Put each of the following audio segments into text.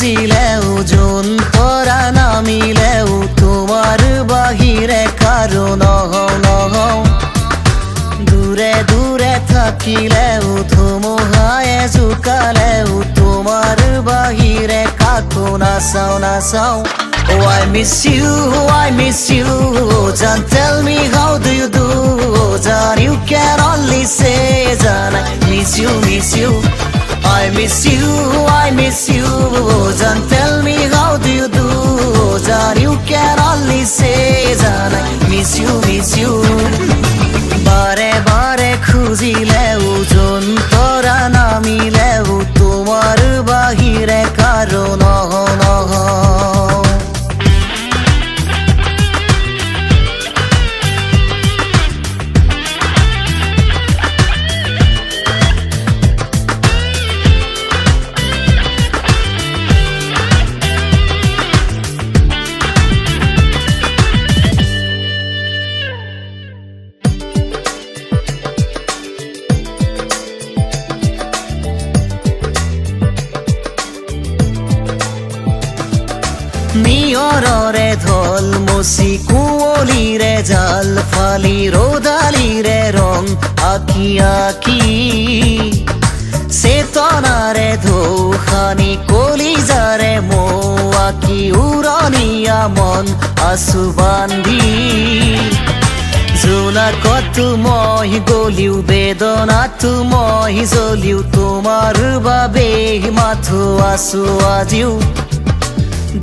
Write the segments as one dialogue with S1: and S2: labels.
S1: খুঁজিলেও যোন পৰা নামিলেও তোমাৰ বাহিৰে কাৰো নহওঁ দূৰে দূৰে থাকিলেও ধুমুহায়ে জোকালেও তোমাৰ বাহিৰে কাকো নাচাওঁ Oh, I miss you, I miss you. John, tell me how do you do? John, you can only say, John, I miss you, miss you. I miss you, I miss you. John, tell me how do you do? John, you can only say, John, I miss you, miss you. বারে বারে খুঁজিলেও যোন পৰা নামিলেও তোমাৰ বাহিৰে কাৰো নহওঁ নিয়ৰৰে ঢল মচি কুঁৱলীৰে জাল ফালি ৰ'দালিৰে ৰং আঁকি আঁকি চেতনাৰে ঢৌ সানি কলিজাৰে মৌ আঁকি উৰণীয়া মন আছো বান্ধি জোনাকতো মই গলিও বেদনাতো মই জ্বলিও তোমাৰ বাবে মাথো আছো আজিও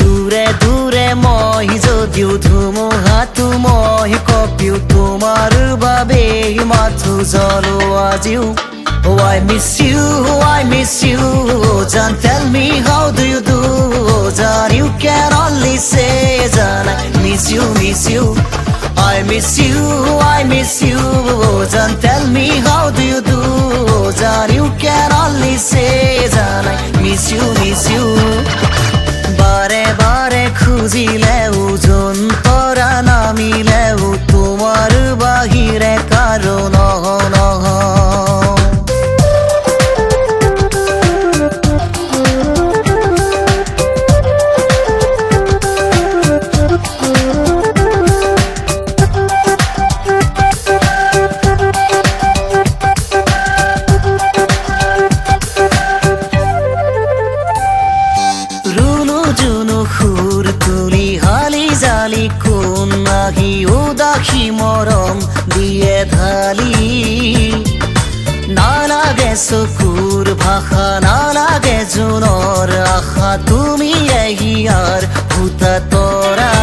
S1: দূৰে দূৰে মই যদিও ধুমুহাতো মই কঁপিও তোমাৰ বাবে মাথো জ্বলো আজিও Oh, I miss you, I miss you. John, tell me how do you do? John, you can only say, John, I miss you, miss you. I miss you, I miss you. John, tell me how do you do? John, you can only say, John, I miss you, miss you. বারে বারে খুঁজিলেও যোন পৰা নামিলেও তোমাৰ বাহিৰে কাৰো নহওঁ সুৰ তুলি হালি জালি কোন নাহি উদাসী মৰম দিয়ে ঢালি নালাগে চকুৰ ভাষা নালাগে জোনৰ আশা তুমি হিয়াৰ ভূতা তৰা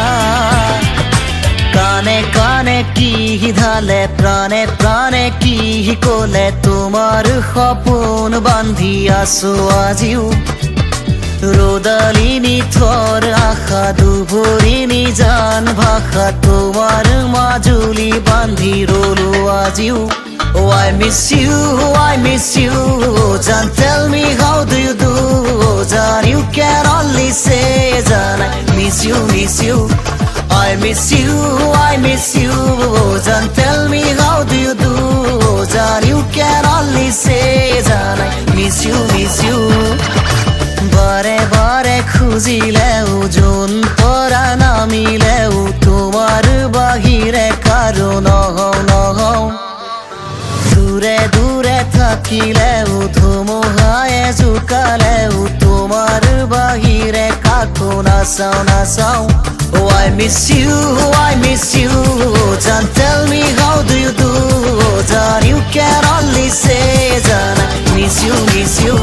S1: কানে কানে কি ধালে প্ৰাণে প্ৰাণে কি ক'লে তোমাৰ সপোন বান্ধি আছো আজিও রোদালিনী থর আশা দুভরিনী জান ভাষা তোমার মাজুলি বান্ধি রলো আজিও Oh, I miss you, I miss you. John, tell me how do you do? John, you can only say, John, I miss you, miss you. I miss you, I miss you. John, tell me how do you do? John, you can only say, John, I miss you, miss you. বারে বারে খুঁজিলেও যোন পৰা নামিলেও তোমাৰ বাহিৰে কাৰো নহওঁ দূৰে দূৰে থাকিলেও ধুমুহায়ে জোকালেও তোমাৰ বাহিৰে কাকো নাচাওঁ Oh, I miss you, I miss you. John, tell me how do you do? John, you can only say, John, I miss you, miss you.